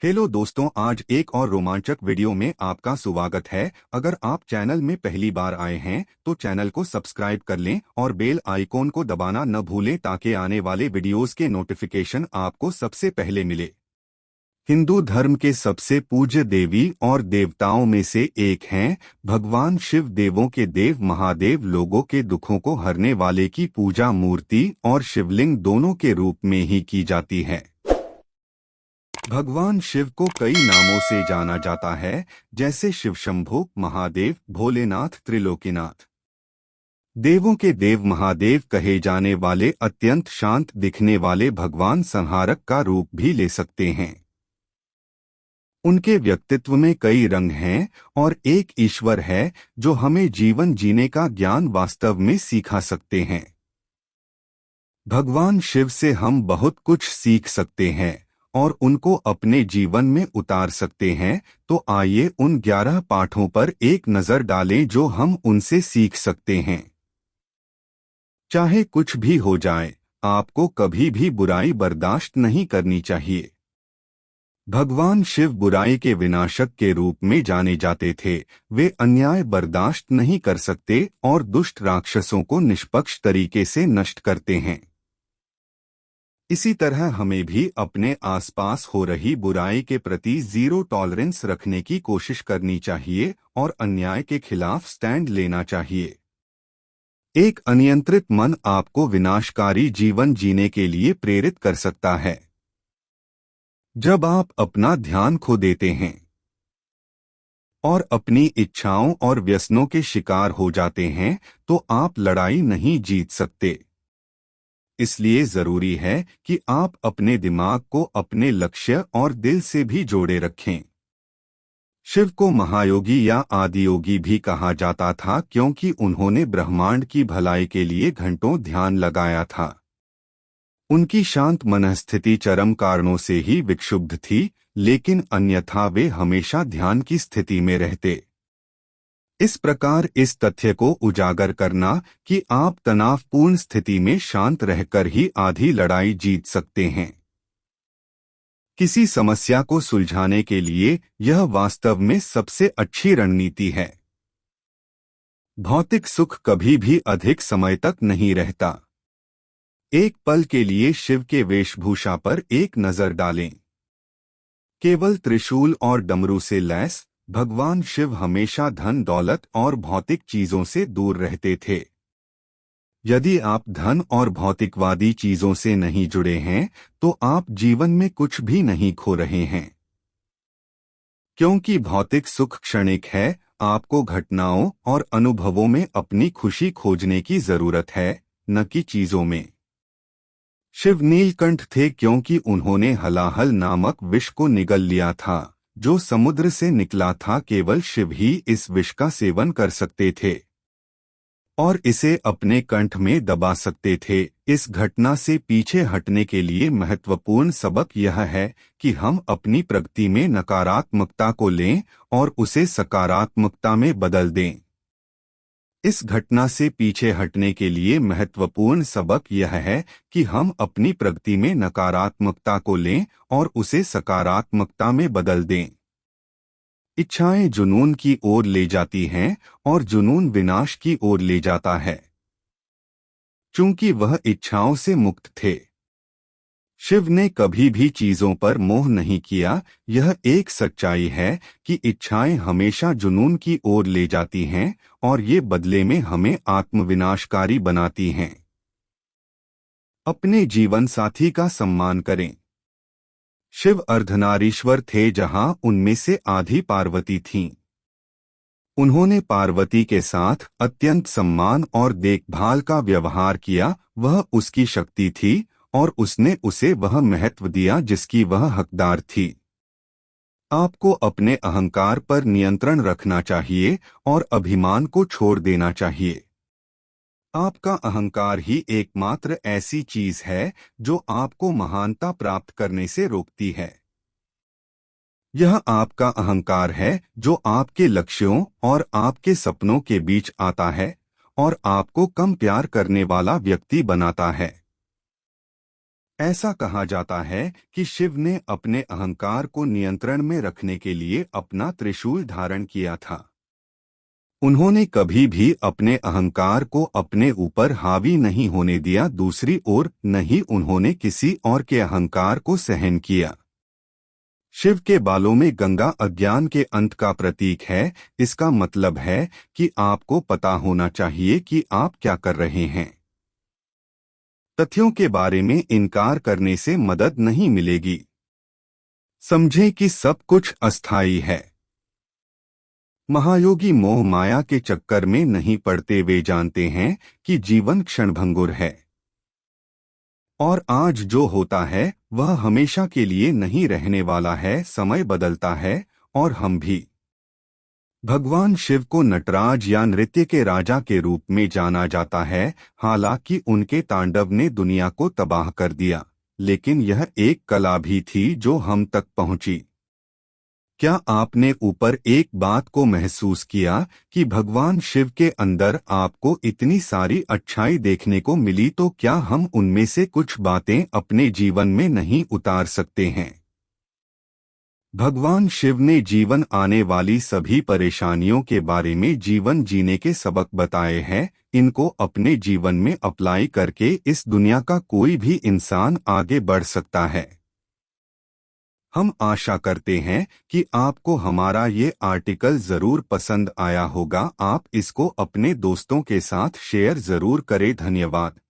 Hello दोस्तों, आज एक और रोमांचक वीडियो में आपका स्वागत है। अगर आप चैनल में पहली बार आए हैं तो चैनल को सब्सक्राइब कर लें और बेल आइकॉन को दबाना न भूलें ताकि आने वाले वीडियोस के नोटिफिकेशन आपको सबसे पहले मिले। हिंदू धर्म के सबसे पूज्य देवी और देवताओं में से एक हैं भगवान शिव। देवों के देव महादेव लोगों के दुखों को हरने वाले की पूजा मूर्ति और शिवलिंग दोनों के रूप में ही की जाती है। भगवान शिव को कई नामों से जाना जाता है, जैसे शिव शंभु, महादेव, भोलेनाथ, त्रिलोकीनाथ। देवों के देव महादेव कहे जाने वाले अत्यंत शांत दिखने वाले भगवान संहारक का रूप भी ले सकते हैं। उनके व्यक्तित्व में कई रंग हैं और एक ईश्वर है जो हमें जीवन जीने का ज्ञान वास्तव में सिखा सकते हैं। भगवान शिव से हम बहुत कुछ सीख सकते हैं और उनको अपने जीवन में उतार सकते हैं। तो आइए उन 11 पाठों पर एक नजर डालें जो हम उनसे सीख सकते हैं। चाहे कुछ भी हो जाए, आपको कभी भी बुराई बर्दाश्त नहीं करनी चाहिए। भगवान शिव बुराई के विनाशक के रूप में जाने जाते थे। वे अन्याय बर्दाश्त नहीं कर सकते और दुष्ट राक्षसों को निष्पक्ष तरीके से नष्ट करते हैं। इसी तरह हमें भी अपने आसपास हो रही बुराई के प्रति जीरो टॉलरेंस रखने की कोशिश करनी चाहिए और अन्याय के खिलाफ स्टैंड लेना चाहिए। एक अनियंत्रित मन आपको विनाशकारी जीवन जीने के लिए प्रेरित कर सकता है। जब आप अपना ध्यान खो देते हैं और अपनी इच्छाओं और व्यसनों के शिकार हो जाते हैं तो आप लड़ाई नहीं जीत सकते। इसलिए जरूरी है कि आप अपने दिमाग को अपने लक्ष्य और दिल से भी जोड़े रखें। शिव को महायोगी या आदियोगी भी कहा जाता था क्योंकि उन्होंने ब्रह्मांड की भलाई के लिए घंटों ध्यान लगाया था। उनकी शांत मनस्थिति चरम कारणों से ही विक्षुब्ध थी, लेकिन अन्यथा वे हमेशा ध्यान की स्थिति में रहते। इस प्रकार इस तथ्य को उजागर करना कि आप तनावपूर्ण स्थिति में शांत रहकर ही आधी लड़ाई जीत सकते हैं। किसी समस्या को सुलझाने के लिए यह वास्तव में सबसे अच्छी रणनीति है। भौतिक सुख कभी भी अधिक समय तक नहीं रहता। एक पल के लिए शिव के वेशभूषा पर एक नजर डालें। केवल त्रिशूल और डमरू से लैस भगवान शिव हमेशा धन दौलत और भौतिक चीजों से दूर रहते थे। यदि आप धन और भौतिकवादी चीजों से नहीं जुड़े हैं तो आप जीवन में कुछ भी नहीं खो रहे हैं। क्योंकि भौतिक सुख क्षणिक है, आपको घटनाओं और अनुभवों में अपनी खुशी खोजने की जरूरत है, न कि चीजों में। शिव नीलकंठ थे क्योंकि उन्होंने हलाहल नामक विष को निगल लिया था जो समुद्र से निकला था। केवल शिव ही इस विष का सेवन कर सकते थे और इसे अपने कंठ में दबा सकते थे। इस घटना से पीछे हटने के लिए महत्वपूर्ण सबक यह है कि हम अपनी प्रगति में नकारात्मकता को लें और उसे सकारात्मकता में बदल दें। इस घटना से पीछे हटने के लिए महत्वपूर्ण सबक यह है कि हम अपनी प्रगति में नकारात्मकता को लें और उसे सकारात्मकता में बदल दें। इच्छाएं जुनून की ओर ले जाती हैं और जुनून विनाश की ओर ले जाता है। चूंकि वह इच्छाओं से मुक्त थे, शिव ने कभी भी चीजों पर मोह नहीं किया। यह एक सच्चाई है कि इच्छाएं हमेशा जुनून की ओर ले जाती हैं और ये बदले में हमें आत्मविनाशकारी बनाती हैं। अपने जीवन साथी का सम्मान करें। शिव अर्धनारीश्वर थे जहां उनमें से आधी पार्वती थीं। उन्होंने पार्वती के साथ अत्यंत सम्मान और देखभाल का व्यवहार किया। वह उसकी शक्ति थी और उसने उसे वह महत्व दिया जिसकी वह हकदार थी। आपको अपने अहंकार पर नियंत्रण रखना चाहिए और अभिमान को छोड़ देना चाहिए। आपका अहंकार ही एकमात्र ऐसी चीज है जो आपको महानता प्राप्त करने से रोकती है। यह आपका अहंकार है जो आपके लक्ष्यों और आपके सपनों के बीच आता है और आपको कम प्यार करने वाला व्यक्ति बनाता है। ऐसा कहा जाता है कि शिव ने अपने अहंकार को नियंत्रण में रखने के लिए अपना त्रिशूल धारण किया था। उन्होंने कभी भी अपने अहंकार को अपने ऊपर हावी नहीं होने दिया। दूसरी ओर नहीं उन्होंने किसी और के अहंकार को सहन किया। शिव के बालों में गंगा अज्ञान के अंत का प्रतीक है। इसका मतलब है कि आपको पता होना चाहिए कि आप क्या कर रहे हैं। तथ्यों के बारे में इनकार करने से मदद नहीं मिलेगी। समझें कि सब कुछ अस्थायी है। महायोगी मोह माया के चक्कर में नहीं पड़ते। वे जानते हैं कि जीवन क्षणभंगुर है और आज जो होता है वह हमेशा के लिए नहीं रहने वाला है। समय बदलता है और हम भी। भगवान शिव को नटराज या नृत्य के राजा के रूप में जाना जाता है। हालांकि उनके तांडव ने दुनिया को तबाह कर दिया, लेकिन यह एक कला भी थी जो हम तक पहुंची। क्या आपने ऊपर एक बात को महसूस किया कि भगवान शिव के अंदर आपको इतनी सारी अच्छाई देखने को मिली? तो क्या हम उनमें से कुछ बातें अपने जीवन में नहीं उतार सकते हैं? भगवान शिव ने जीवन आने वाली सभी परेशानियों के बारे में जीवन जीने के सबक बताए हैं। इनको अपने जीवन में अप्लाई करके इस दुनिया का कोई भी इंसान आगे बढ़ सकता है। हम आशा करते हैं कि आपको हमारा ये आर्टिकल जरूर पसंद आया होगा। आप इसको अपने दोस्तों के साथ शेयर जरूर करें। धन्यवाद।